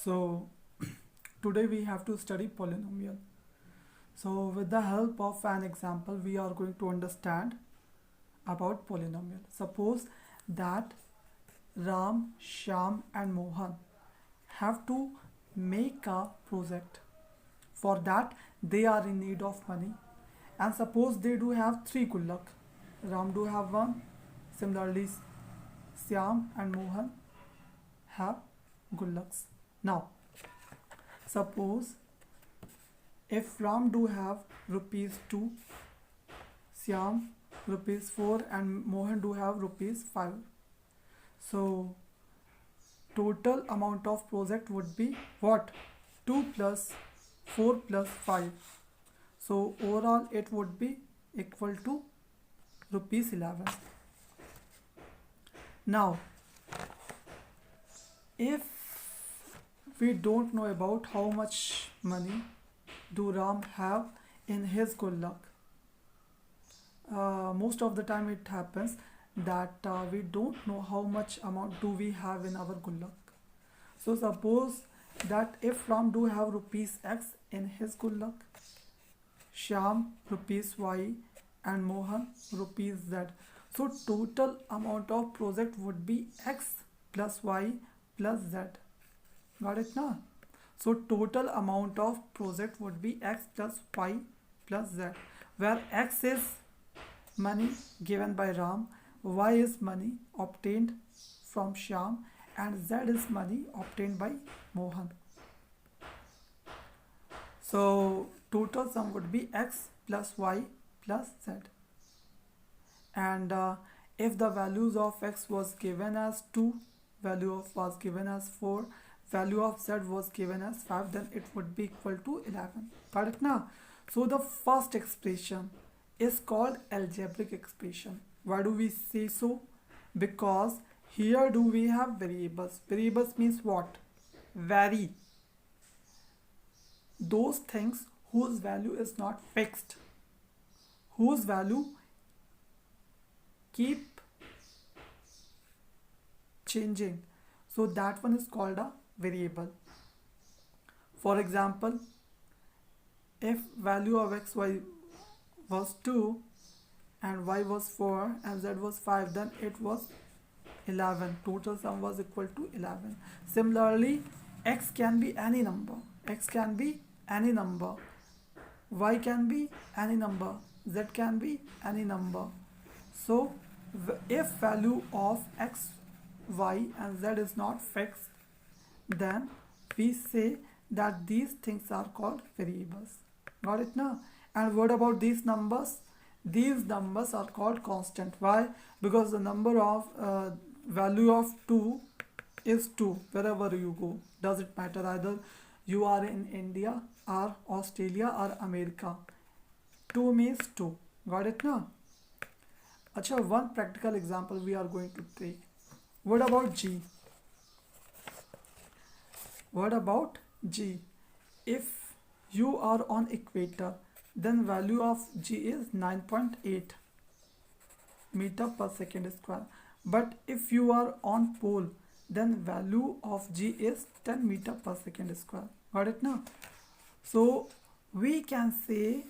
So today we have to study polynomial. So with the help of an example we are going to understand about polynomial. Suppose that Ram, Shyam and Mohan have to make a project. For that they are in need of money, and suppose they do have three gullak. Ram do have one, similarly Syam and Mohan have gullaks. Now suppose if Ram do have rupees 2, Syam rupees 4 and Mohan do have rupees 5. So total amount of project would be what? 2 plus 4 plus 5. So overall it would be equal to rupees 11. Now if we don't know about how much money do Ram have in his gullak, most of the time it happens that we don't know how much amount do we have in our gullak. So suppose that if Ram do have rupees X in his gullak, Shyam rupees Y and Mohan rupees Z. So total amount of project would be X plus Y plus Z. Got it now? So total amount of project would be X plus Y plus Z, where X is money given by Ram, Y is money obtained from Shyam and Z is money obtained by Mohan. So total sum would be X plus Y plus Z. And if the values of X was given as 2, value of was given as 4, value of Z was given as 5, then it would be equal to 11. Got it now? So the first expression is called algebraic expression. Why do we say so? Because here do we have variables. Variables means what? Vary. Those things whose value is not fixed, whose value keep changing. So that one is called a variable. For example, if value of xy was 2 and y was 4 and z was 5, then it was 11. Total sum was equal to 11. Similarly, x can be any number. X can be any number. Y can be any number. Z can be any number. So if value of x, y and z is not fixed, then we say that these things are called variables. Got it now? And what about these numbers? These numbers are called constant. Why? Because the number of value of 2 is 2 wherever you go. Does it matter either you are in India or Australia or America? 2 means 2. Got it now? Acha, one practical example we are going to take. What about G? What about G? If you are on equator, then value of G is 9.8 meter per second square. But if you are on pole, then value of G is 10 meter per second square. Got it now? So we can say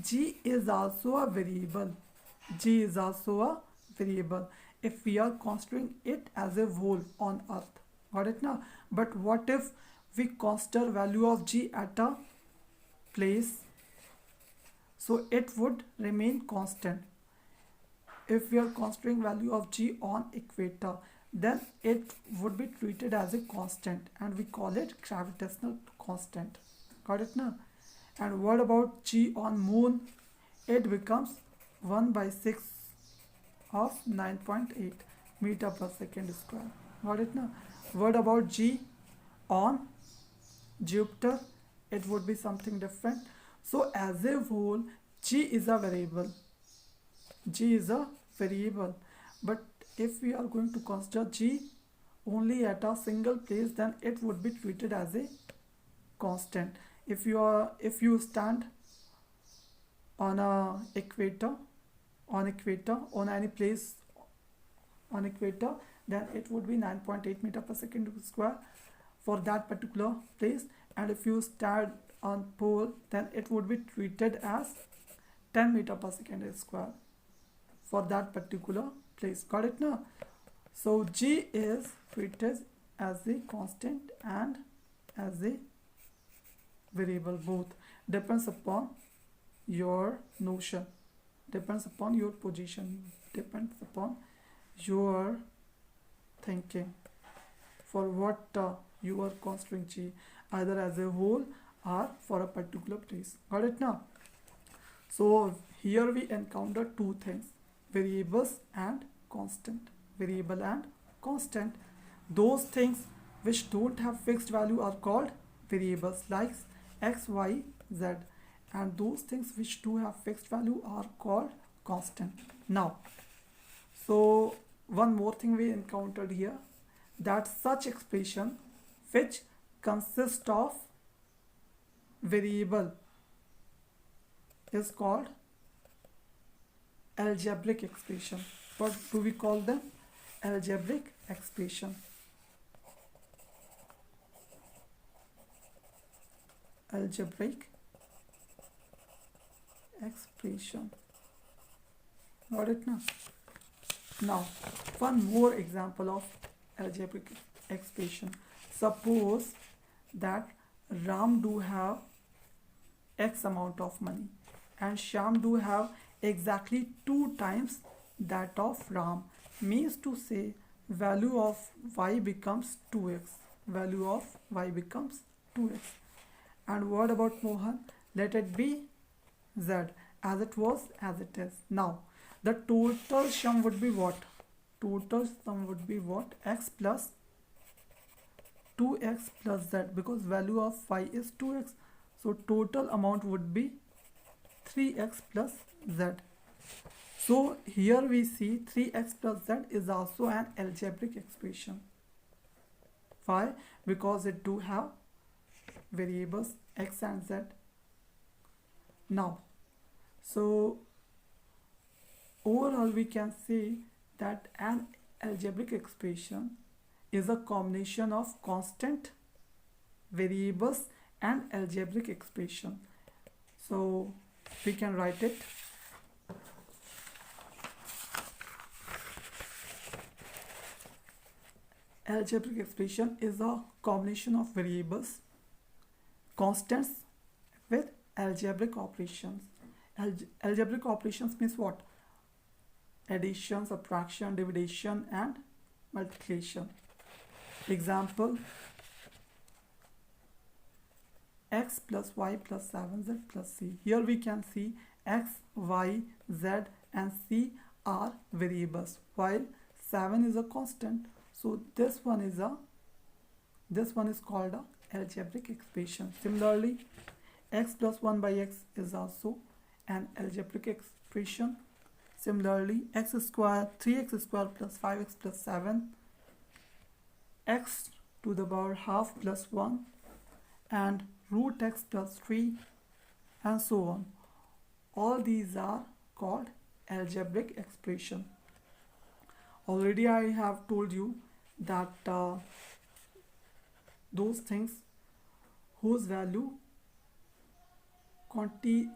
G is also a variable. G is also a variable if we are considering it as a whole on earth. Got it now? But what if we consider value of G at a place? So it would remain constant. If we are considering value of G on equator, then it would be treated as a constant and we call it gravitational constant. Got it now? And what about G on moon? It becomes 1 by 6 of 9.8 meter per second square. Got it now? What about G on Jupiter? It would be something different. So as a whole, G is a variable. G is a variable. But if we are going to consider G only at a single place, then it would be treated as a constant. If you stand on a equator, on any place on equator, then it would be 9.8 meter per second square. for that particular place, and if you stand on pole, then it would be treated as 10 meter per second square for that particular place. Got it now? So G is treated as a constant and as a variable, both. Depends upon your notion, depends upon your position, depends upon your thinking for what you are considering G, either as a whole or for a particular place. Got it now? So here we encounter two things, variables and constant. Variable and constant. Those things which don't have fixed value are called variables, like x, y, z, and those things which do have fixed value are called constant. Now, so one more thing we encountered here, that such expression which consists of variable is called algebraic expression. What do we call them? Algebraic expression. Algebraic expression. Got it now? Now, one more example of algebraic expression. Suppose that Ram do have X amount of money and Shyam do have exactly 2 times that of Ram. Means to say value of y becomes 2x. Value of y becomes 2x. And what about Mohan? Let it be z, as it was, as it is. Now, the total sum would be what? Total sum would be what? X plus 2x plus z, because value of y is 2x. So total amount would be 3x plus z. So here we see 3x plus z is also an algebraic expression. Why? Because it do have variables x and z. Now, so overall we can say that an algebraic expression is a combination of constant, variables and algebraic expression. So we can write it. Algebraic expression is a combination of variables, constants with algebraic operations. Algebraic operations means what? Addition, subtraction, division and multiplication. Example, x plus y plus 7z plus c. Here we can see x, y, z and c are variables, while 7 is a constant. So this one is called a algebraic expression. Similarly, x plus 1 by x is also an algebraic expression. Similarly, x square, 3x square plus 5x plus 7, x to the power half plus 1 and root x plus 3 and so on. All these are called algebraic expression. Already I have told you that those things whose value continues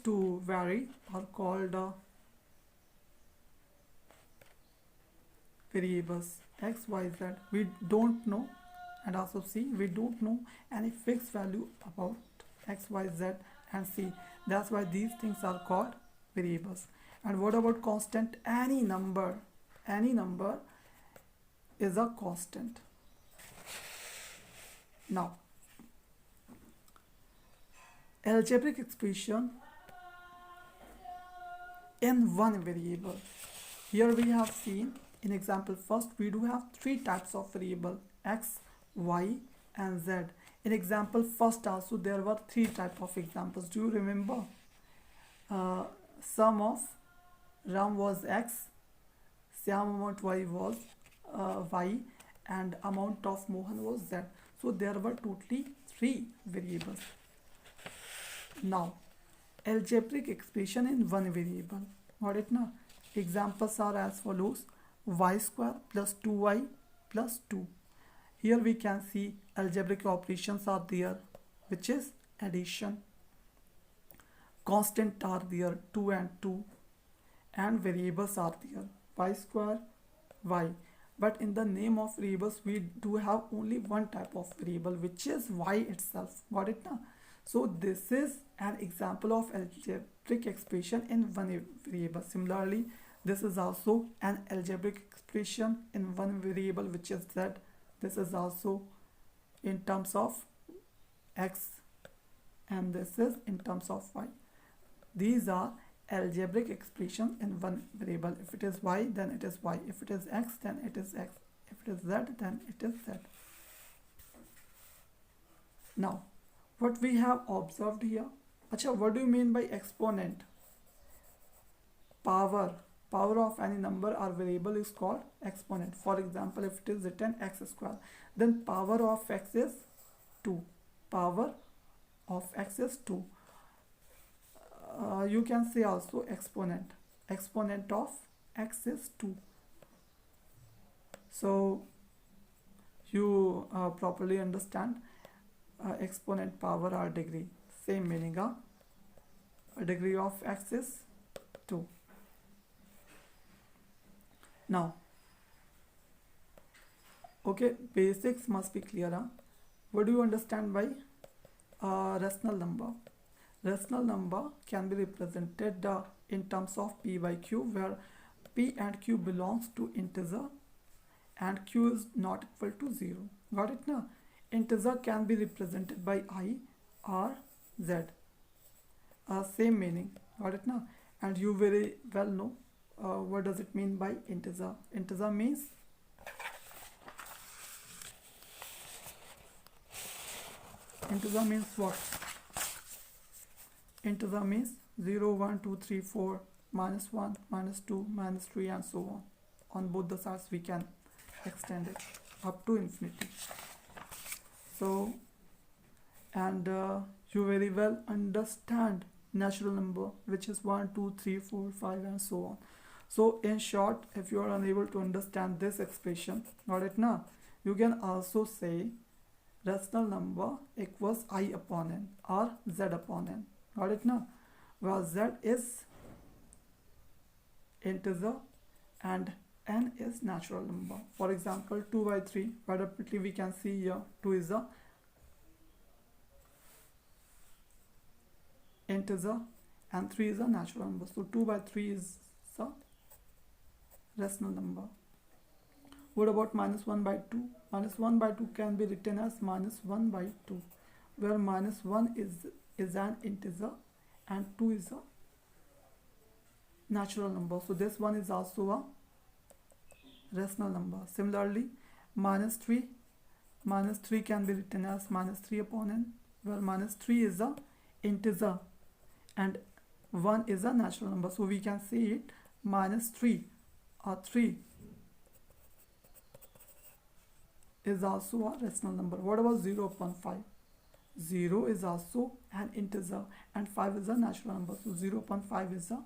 to vary are called variables. X, y, z we don't know, and also c we don't know any fixed value about x, y, z and c. That's why these things are called variables. And what about constant? Any number is a constant. Now, algebraic expression in one variable. Here we have seen in example first we do have 3 types of variable, x, y and z. In example first also there were 3 types of examples. Do you remember? Sum of Ram was x, Shyam amount y was y and amount of Mohan was z. So there were totally 3 variables. Now, algebraic expression in one variable. Got it now? Examples are as follows: y square plus 2y plus 2. Here we can see algebraic operations are there, which is addition. Constant are there, 2 and 2, and variables are there, y square, y. But in the name of variables we do have only one type of variable, which is y itself. Got it now? So this is an example of algebraic expression in one variable. Similarly, this is also an algebraic expression in one variable, which is z. This is also in terms of x, and this is in terms of y. These are algebraic expression in one variable. If it is y, then it is y. If it is x, then it is x. If it is z, then it is z. Now, what we have observed here. Acha, what do you mean by exponent? Power of any number or variable is called exponent. For example, if it is written x square, then power of x is 2. Power of x is 2. You can say also exponent. Exponent of x is 2. So you properly understand exponent, power or degree. Same meaning. A degree of x is 2. Now, okay, basics must be clear. What do you understand by rational number? Rational number can be represented in terms of p by q, where p and q belongs to integer and q is not equal to 0. Got it now? Integer can be represented by I or z. Same meaning. Got it now? And you very well know what does it mean by integer. Integer means what? Integer means 0, 1, 2, 3, 4, minus 1, minus 2, minus 3 and so on. On both the sides we can extend it up to infinity. So, and you very well understand natural number, which is 1, 2, 3, 4, 5 and so on. So in short, if you are unable to understand this expression, got it now? You can also say rational number equals I upon n or z upon n. Got it now? Where z is integer and n is natural number. For example, 2 by 3, but definitely we can see here 2 is a integer and 3 is a natural number. So 2 by 3 is a rational number. What about minus 1 by 2? Minus 1 by 2 can be written as minus 1 by 2, where minus 1 is an integer and 2 is a natural number. So this one is also a rational number. Similarly, minus 3 can be written as minus 3 upon n, where minus 3 is a integer and 1 is a natural number. So we can say it minus 3 or 3 is also a rational number. What about 0 upon 5? 0 is also an integer and 5 is a natural number. So 0 upon 5 is a